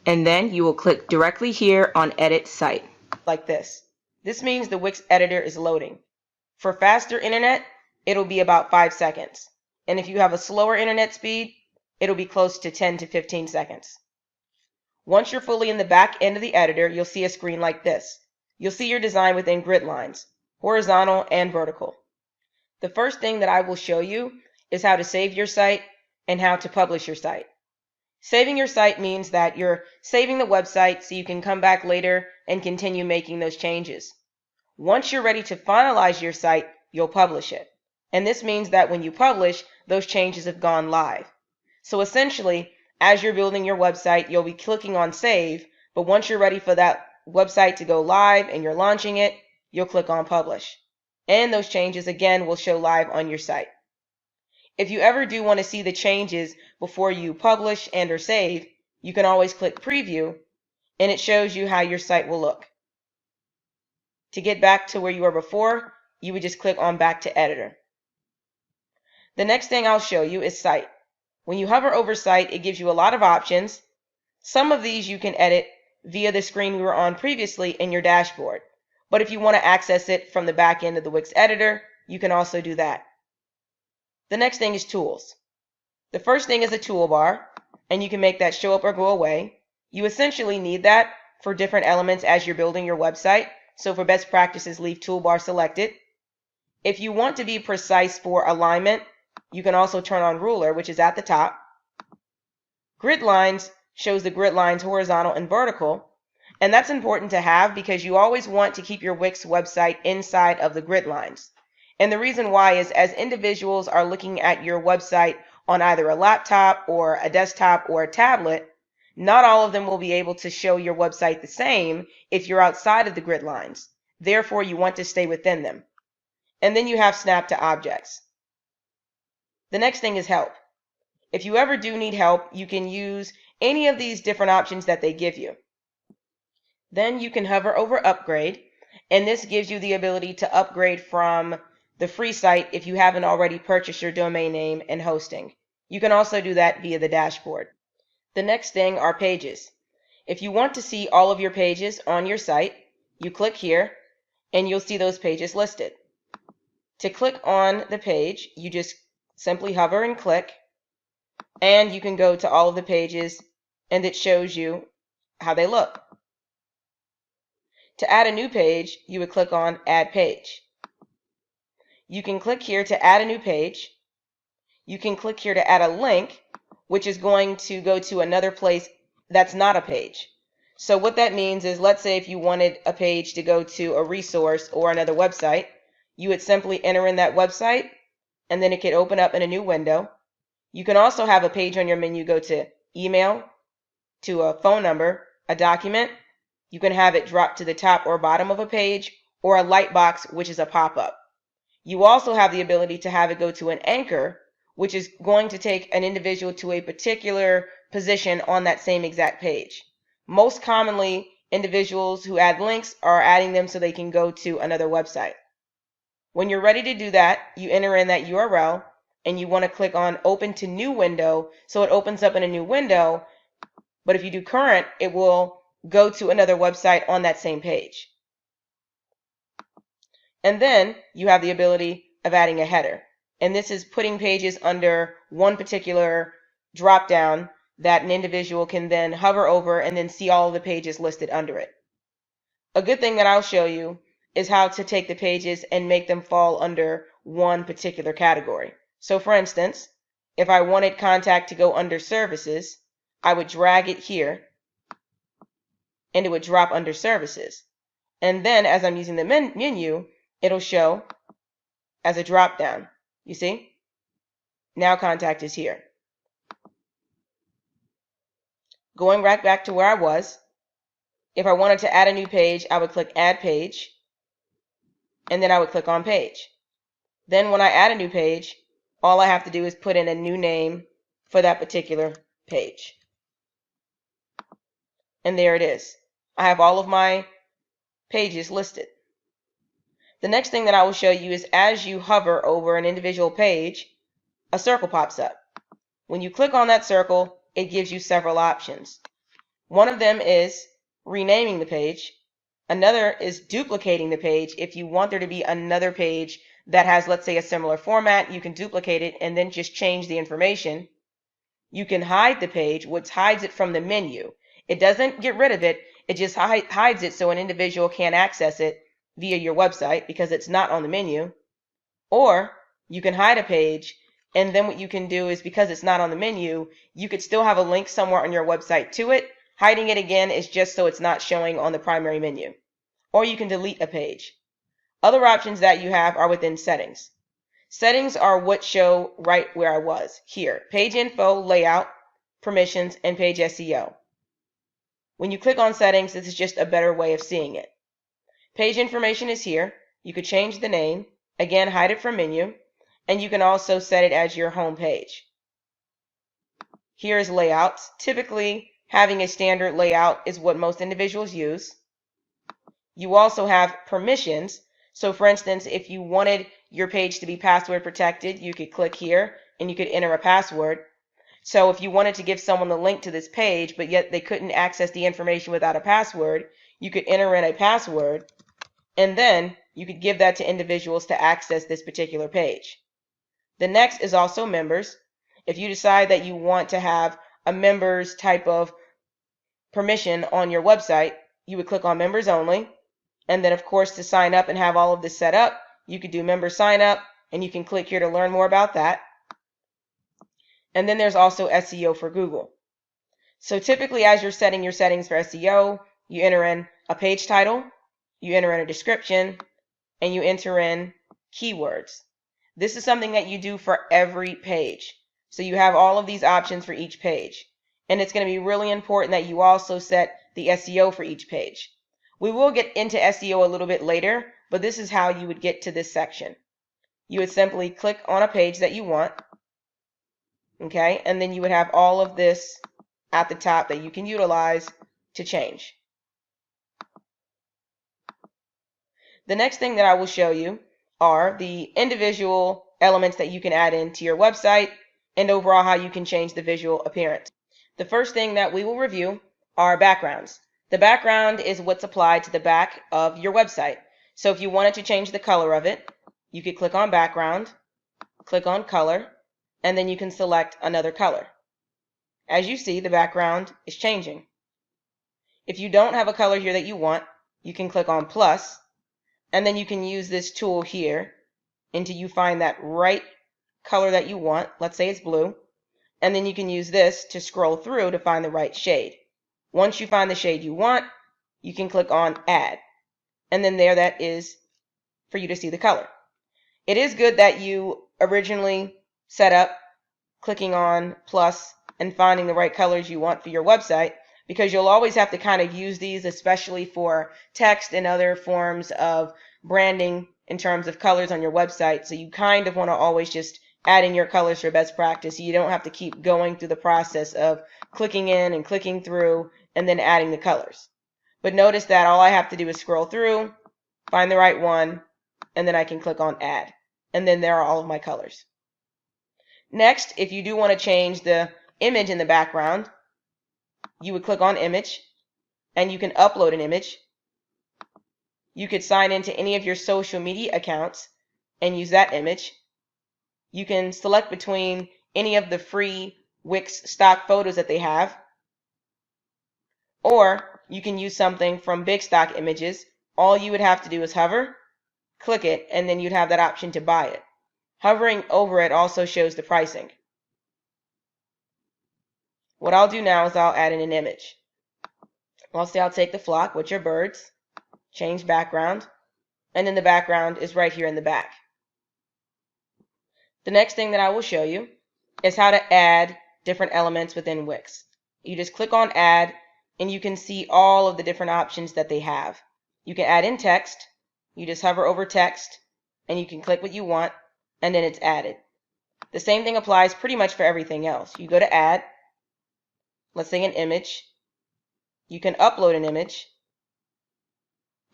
and then you will click directly here on Edit Site, like this. This means the Wix editor is loading. For faster internet, it'll be about 5 seconds. And if you have a slower internet speed, it'll be close to 10 to 15 seconds. Once you're fully in the back end of the editor, you'll see a screen like this. You'll see your design within grid lines, horizontal and vertical. The first thing that I will show you is how to save your site and how to publish your site. Saving your site means that you're saving the website so you can come back later and continue making those changes. Once you're ready to finalize your site, you'll publish it. And this means that when you publish, those changes have gone live. So essentially, as you're building your website, you'll be clicking on save, but once you're ready for that website to go live and you're launching it, you'll click on publish. And those changes again will show live on your site. If you ever do want to see the changes before you publish and or save, you can always click preview and it shows you how your site will look. To get back to where you were before, you would just click on back to editor. The next thing I'll show you is site. When you hover over site, it gives you a lot of options. Some of these you can edit via the screen we were on previously in your dashboard. But if you want to access it from the back end of the Wix editor, you can also do that. The next thing is tools. The first thing is a toolbar, and you can make that show up or go away. You essentially need that for different elements as you're building your website. So for best practices, leave toolbar selected. If you want to be precise for alignment, you can also turn on ruler, which is at the top. Grid lines shows the grid lines horizontal and vertical. And that's important to have because you always want to keep your Wix website inside of the grid lines. And the reason why is as individuals are looking at your website on either a laptop or a desktop or a tablet, not all of them will be able to show your website the same if you're outside of the grid lines. Therefore, you want to stay within them. And then you have snap to objects. The next thing is help. If you ever do need help, you can use any of these different options that they give you. Then you can hover over upgrade, and this gives you the ability to upgrade from the free site if you haven't already purchased your domain name and hosting. You can also do that via the dashboard. The next thing are pages. If you want to see all of your pages on your site, you click here and you'll see those pages listed. To click on the page, you just simply hover and click, and you can go to all of the pages and it shows you how they look. To add a new page, you would click on Add Page. You can click here to add a new page. You can click here to add a link, which is going to go to another place that's not a page. So what that means is, let's say if you wanted a page to go to a resource or another website, you would simply enter in that website, and then it could open up in a new window. You can also have a page on your menu go to email, to a phone number, a document. You can have it drop to the top or bottom of a page, or a light box, which is a pop-up. You also have the ability to have it go to an anchor, which is going to take an individual to a particular position on that same exact page. Most commonly, individuals who add links are adding them so they can go to another website. When you're ready to do that, you enter in that URL, and you want to click on Open to New Window, so it opens up in a new window. But if you do current, it will go to another website on that same page. And then you have the ability of adding a header. And this is putting pages under one particular drop-down that an individual can then hover over and then see all of the pages listed under it. A good thing that I'll show you is how to take the pages and make them fall under one particular category. So for instance, if I wanted contact to go under services, I would drag it here and it would drop under services. And then as I'm using the menu, it'll show as a drop down. You see? Now contact is here. Going right back to where I was, if I wanted to add a new page, I would click Add Page, and then I would click on Page. Then when I add a new page, all I have to do is put in a new name for that particular page. And there it is. I have all of my pages listed. The next thing that I will show you is as you hover over an individual page, a circle pops up. When you click on that circle, it gives you several options. One of them is renaming the page. Another is duplicating the page. If you want there to be another page that has, let's say, a similar format, you can duplicate it and then just change the information. You can hide the page, which hides it from the menu. It doesn't get rid of it. It just hides it so an individual can't access it via your website because it's not on the menu. Or you can hide a page, and then what you can do is, because it's not on the menu, you could still have a link somewhere on your website to it. Hiding it again is just so it's not showing on the primary menu. Or you can delete a page. Other options that you have are within settings. Settings are what show right where I was here. Page info, layout, permissions, and page SEO. When you click on settings, this is just a better way of seeing it. Page information is here. You could change the name, again hide it from menu, and you can also set it as your home page. Here's layouts. Typically, having a standard layout is what most individuals use. You also have permissions. So for instance, if you wanted your page to be password protected, you could click here and you could enter a password. So if you wanted to give someone the link to this page, but yet they couldn't access the information without a password, you could enter in a password, and then you could give that to individuals to access this particular page. The next is also members. If you decide that you want to have a members type of permission on your website, you would click on members only. And then, of course, to sign up and have all of this set up, you could do member sign up, and you can click here to learn more about that. And then there's also SEO for Google. So typically, as you're setting your settings for SEO, you enter in a page title, you enter in a description, and you enter in keywords. This is something that you do for every page. So you have all of these options for each page. And it's going to be really important that you also set the SEO for each page. We will get into SEO a little bit later, but this is how you would get to this section. You would simply click on a page that you want, okay, and then you would have all of this at the top that you can utilize to change. The next thing that I will show you are the individual elements that you can add into your website and overall how you can change the visual appearance. The first thing that we will review are backgrounds. The background is what's applied to the back of your website. So if you wanted to change the color of it, you could click on background, click on color, and then you can select another color. As you see, the background is changing. If you don't have a color here that you want, you can click on plus, and then you can use this tool here until you find that right color that you want. Let's say it's blue. And then you can use this to scroll through to find the right shade. Once you find the shade you want, you can click on add. And then there that is for you to see the color. It is good that you originally set up clicking on plus and finding the right colors you want for your website, because you'll always have to kind of use these, especially for text and other forms of branding in terms of colors on your website. So you kind of want to always just add in your colors for best practice. You don't have to keep going through the process of clicking in and clicking through and then adding the colors. But notice that all I have to do is scroll through, find the right one, and then I can click on add. And then there are all of my colors. Next, if you do want to change the image in the background, you would click on image, and you can upload an image. You could sign into any of your social media accounts and use that image. You can select between any of the free Wix stock photos that they have, or you can use something from big stock images. All you would have to do is hover, click it, and then you'd have that option to buy it. Hovering over it also shows the pricing. What I'll do now is I'll add in an image. I'll say I'll take the flock, which are birds, change background, and then the background is right here in the back. The next thing that I will show you is how to add different elements within Wix. You just click on add, and you can see all of the different options that they have. You can add in text. You just hover over text, and you can click what you want, and then it's added. The same thing applies pretty much for everything else. You go to add, let's say an image. You can upload an image,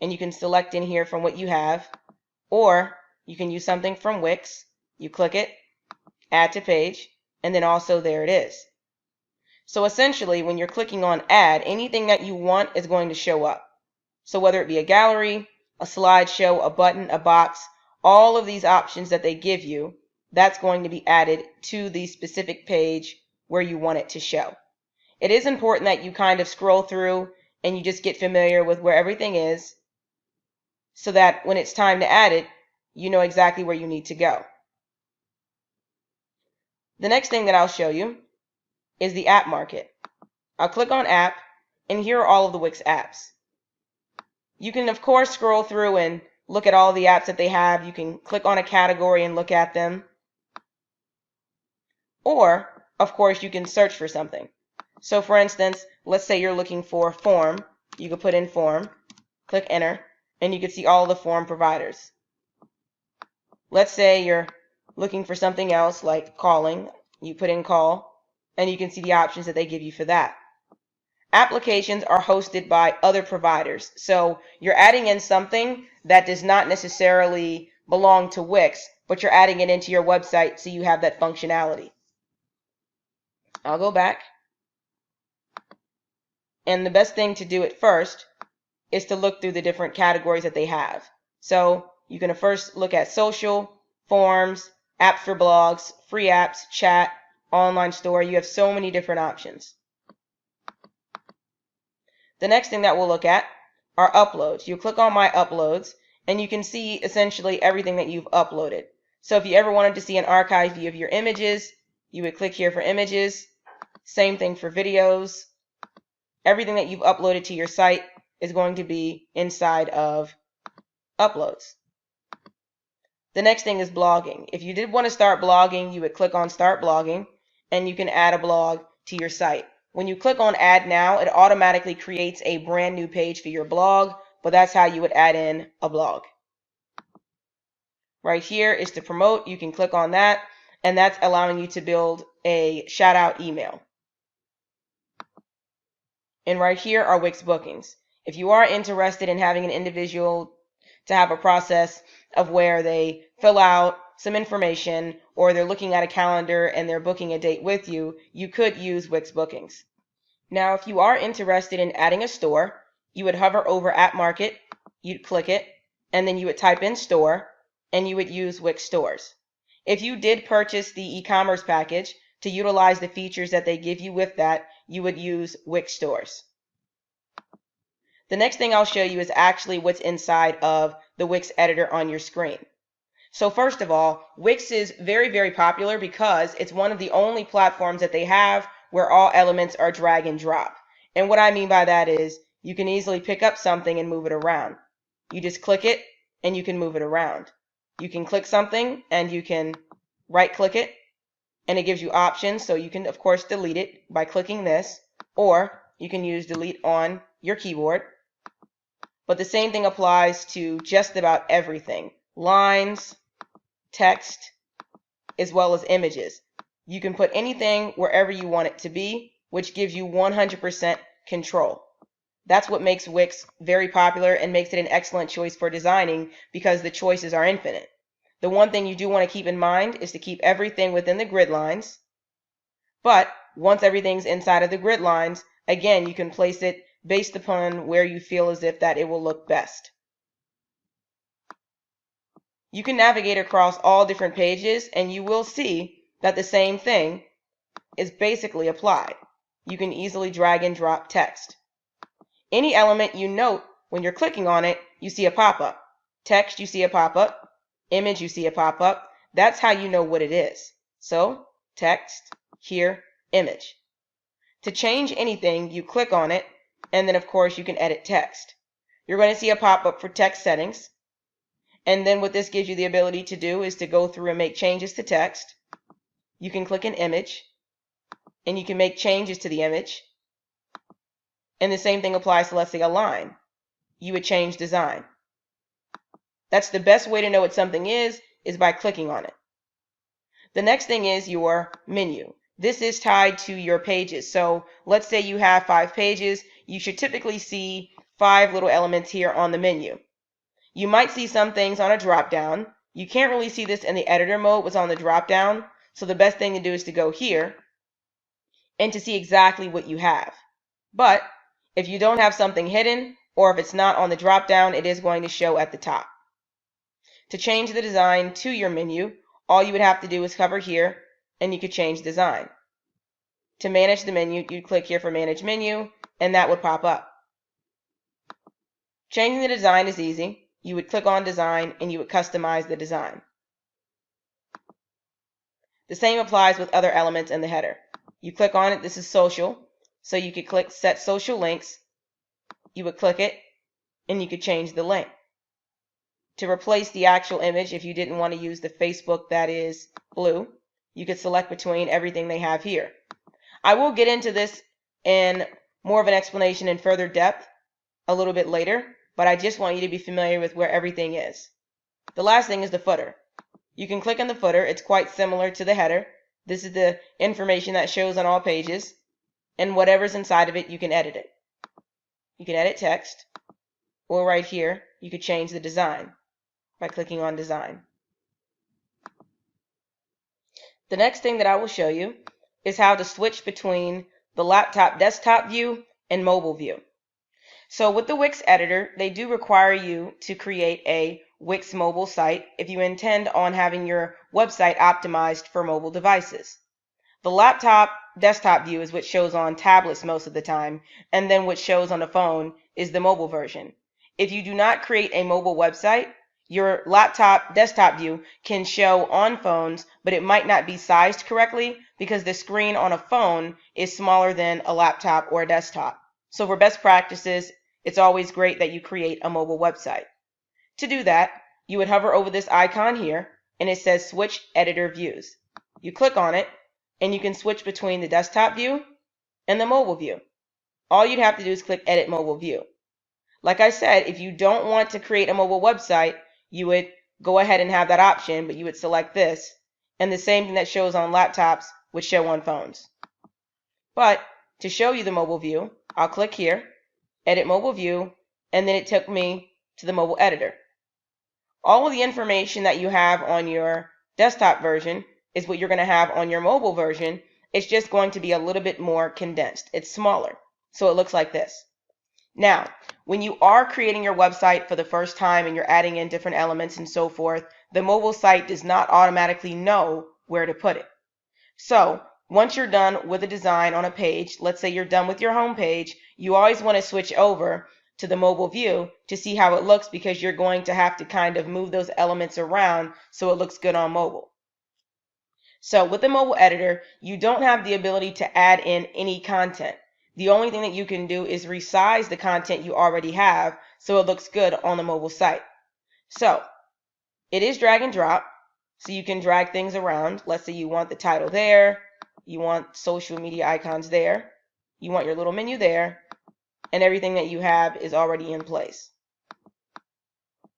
and you can select in here from what you have, or you can use something from Wix. You click it, add to page, and then also there it is. So essentially, when you're clicking on add, anything that you want is going to show up. So whether it be a gallery, a slideshow, a button, a box, all of these options that they give you, that's going to be added to the specific page where you want it to show. It is important that you kind of scroll through and you just get familiar with where everything is so that when it's time to add it, you know exactly where you need to go. The next thing that I'll show you is the app market. I'll click on app, and here are all of the Wix apps. You can, of course, scroll through and look at all the apps that they have. You can click on a category and look at them. Or, of course, you can search for something. So, for instance, let's say you're looking for form. You could put in form, click enter, and you can see all the form providers. Let's say you're looking for something else like calling. You put in call, and you can see the options that they give you for that. Applications are hosted by other providers. So you're adding in something that does not necessarily belong to Wix, but you're adding it into your website so you have that functionality. I'll go back. And the best thing to do at first is to look through the different categories that they have. So you can first look at social, forms, apps for blogs, free apps, chat, online store. You have so many different options. The next thing that we'll look at are uploads. You click on my uploads and you can see essentially everything that you've uploaded. So if you ever wanted to see an archive view of your images, you would click here for images. Same thing for videos. Everything that you've uploaded to your site is going to be inside of uploads. The next thing is blogging. If you did want to start blogging, you would click on start blogging and you can add a blog to your site. When you click on add now, it automatically creates a brand new page for your blog, but that's how you would add in a blog. Right here is to promote. You can click on that, and that's allowing you to build a shout out email. And right here are Wix bookings. If you are interested in having an individual to have a process of where they fill out some information or they're looking at a calendar and they're booking a date with you, you could use Wix bookings. Now, if you are interested in adding a store, you would hover over App Market, you'd click it, and then you would type in store, and you would use Wix stores. If you did purchase the e-commerce package to utilize the features that they give you with that, you would use Wix stores. The next thing I'll show you is actually what's inside of the Wix editor on your screen. So first of all, Wix is very, very popular because it's one of the only platforms that they have where all elements are drag and drop. And what I mean by that is you can easily pick up something and move it around. You just click it and you can move it around. You can click something and you can right click it and it gives you options. So you can of course delete it by clicking this, or you can use delete on your keyboard. But the same thing applies to just about everything. Lines, text, as well as images. You can put anything wherever you want it to be, which gives you 100% control. That's what makes Wix very popular and makes it an excellent choice for designing because the choices are infinite. The one thing you do want to keep in mind is to keep everything within the grid lines. But once everything's inside of the grid lines, again, you can place it based upon where you feel as if that it will look best. You can navigate across all different pages and you will see that the same thing is basically applied. You can easily drag and drop text. Any element you note, when you're clicking on it, you see a pop-up. Text, you see a pop-up. Image, you see a pop-up. That's how you know what it is. So, text, here, image. To change anything, you click on it, and then of course you can edit text. You're going to see a pop-up for text settings. And then what this gives you the ability to do is to go through and make changes to text. You can click an image, and you can make changes to the image. And the same thing applies to, let's say, a line. You would change design. That's the best way to know what something is by clicking on it. The next thing is your menu. This is tied to your pages. So let's say you have 5 pages. You should typically see 5 little elements here on the menu. You might see some things on a drop-down. You can't really see this in the editor mode, what's on the drop-down. So the best thing to do is to go here and to see exactly what you have. But if you don't have something hidden, or if it's not on the drop down, it is going to show at the top. To change the design to your menu, all you would have to do is hover here and you could change design. To manage the menu, you'd click here for manage menu and that would pop up. Changing the design is easy. You would click on design and you would customize the design. The same applies with other elements in the header. You click on it, this is social, so you could click set social links. You would click it and you could change the link. To replace the actual image, if you didn't want to use the Facebook that is blue, you could select between everything they have here. I will get into this in more of an explanation in further depth a little bit later, but I just want you to be familiar with where everything is. The last thing is the footer. You can click on the footer. It's quite similar to the header. This is the information that shows on all pages, and whatever's inside of it, you can edit it. You can edit text, or right here, you could change the design by clicking on design. The next thing that I will show you is how to switch between the laptop desktop view and mobile view. So with the Wix editor, they do require you to create a Wix mobile site if you intend on having your website optimized for mobile devices. The laptop desktop view is what shows on tablets most of the time, and then what shows on the phone is the mobile version. If you do not create a mobile website, your laptop desktop view can show on phones, but it might not be sized correctly because the screen on a phone is smaller than a laptop or a desktop. So for best practices, it's always great that you create a mobile website. To do that, you would hover over this icon here, and it says Switch Editor Views. You click on it, and you can switch between the desktop view and the mobile view. All you'd have to do is click Edit Mobile View. Like I said, if you don't want to create a mobile website, you would go ahead and have that option, but you would select this, and the same thing that shows on laptops would show on phones. But to show you the mobile view, I'll click here, Edit Mobile View, and then it took me to the mobile editor. All of the information that you have on your desktop version is what you're going to have on your mobile version. It's just going to be a little bit more condensed. It's smaller, so it looks like this. Now, when you are creating your website for the first time and you're adding in different elements and so forth, the mobile site does not automatically know where to put it. So once you're done with a design on a page, let's say you're done with your home page, you always want to switch over to the mobile view to see how it looks, because you're going to have to kind of move those elements around so it looks good on mobile. So with the mobile editor, you don't have the ability to add in any content. The only thing that you can do is resize the content you already have so it looks good on the mobile site. So it is drag and drop, so you can drag things around. Let's say you want the title there, you want social media icons there, you want your little menu there, and everything that you have is already in place.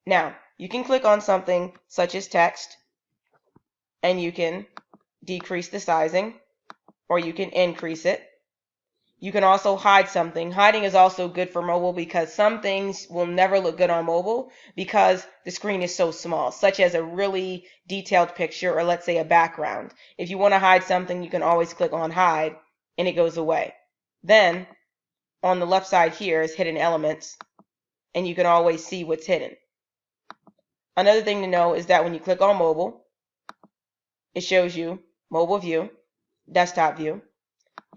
Now, you can click on something such as text, and you can decrease the sizing, or you can increase it. You can also hide something. Hiding is also good for mobile because some things will never look good on mobile because the screen is so small, such as a really detailed picture, or let's say a background. If you want to hide something, you can always click on hide and it goes away. Then on the left side here is hidden elements, and you can always see what's hidden. Another thing to know is that when you click on mobile, it shows you mobile view, desktop view.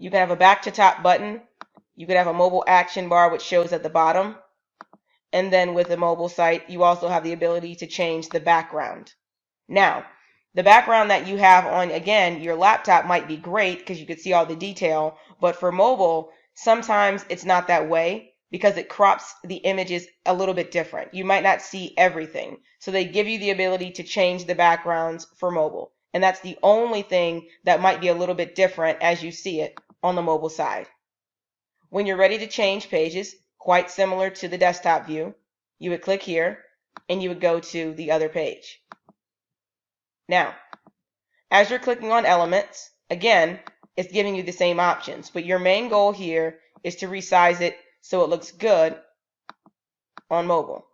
You can have a back to top button. You could have a mobile action bar which shows at the bottom. And then with the mobile site, you also have the ability to change the background. Now, the background that you have on, again, your laptop might be great because you could see all the detail, but for mobile, sometimes it's not that way because it crops the images a little bit different. You might not see everything. So they give you the ability to change the backgrounds for mobile. And that's the only thing that might be a little bit different as you see it on the mobile side. When you're ready to change pages, quite similar to the desktop view, you would click here and you would go to the other page. Now, as you're clicking on elements, again, it's giving you the same options, but your main goal here is to resize it so it looks good on mobile.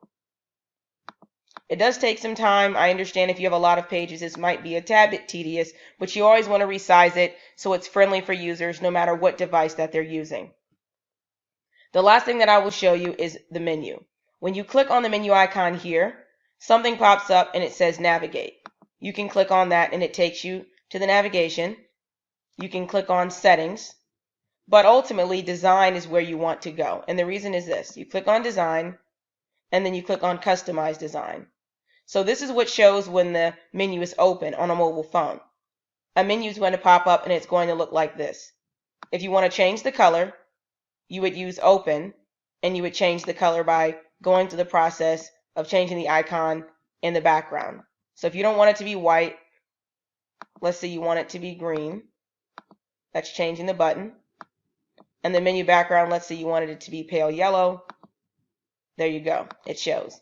It does take some time. I understand if you have a lot of pages, this might be a tad bit tedious, but you always want to resize it so it's friendly for users no matter what device that they're using. The last thing that I will show you is the menu. When you click on the menu icon here, something pops up and it says navigate. You can click on that and it takes you to the navigation. You can click on settings, but ultimately design is where you want to go. And the reason is this. You click on design and then you click on customize design. So this is what shows when the menu is open on a mobile phone. A menu is going to pop up and it's going to look like this. If you want to change the color, you would use open and you would change the color by going through the process of changing the icon in the background. So if you don't want it to be white, let's say you want it to be green, that's changing the button. And the menu background, let's say you wanted it to be pale yellow, there you go, it shows.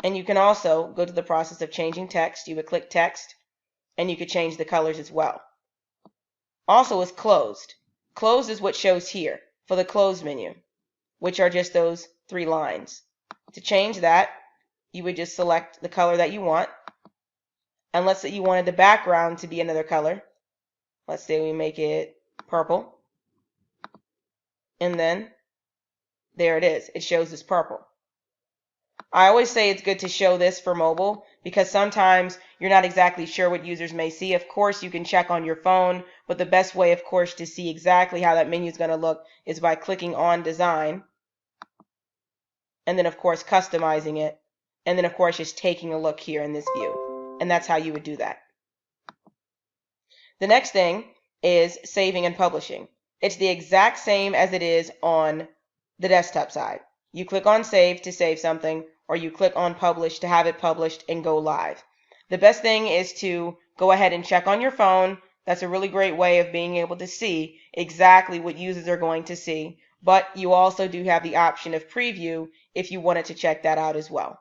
And you can also go to the process of changing text. You would click text and you could change the colors as well. Also is closed. Closed is what shows here for the closed menu, which are just those 3 lines. To change that, you would just select the color that you want. And let's say you wanted the background to be another color. Let's say we make it purple. And then there it is. It shows as purple. I always say it's good to show this for mobile because sometimes you're not exactly sure what users may see. Of course, you can check on your phone, but the best way, of course, to see exactly how that menu is going to look is by clicking on design and then, of course, customizing it. And then, of course, just taking a look here in this view. And that's how you would do that. The next thing is saving and publishing. It's the exact same as it is on the desktop side. You click on save to save something, or you click on publish to have it published and go live. The best thing is to go ahead and check on your phone. That's a really great way of being able to see exactly what users are going to see. But you also do have the option of preview if you wanted to check that out as well.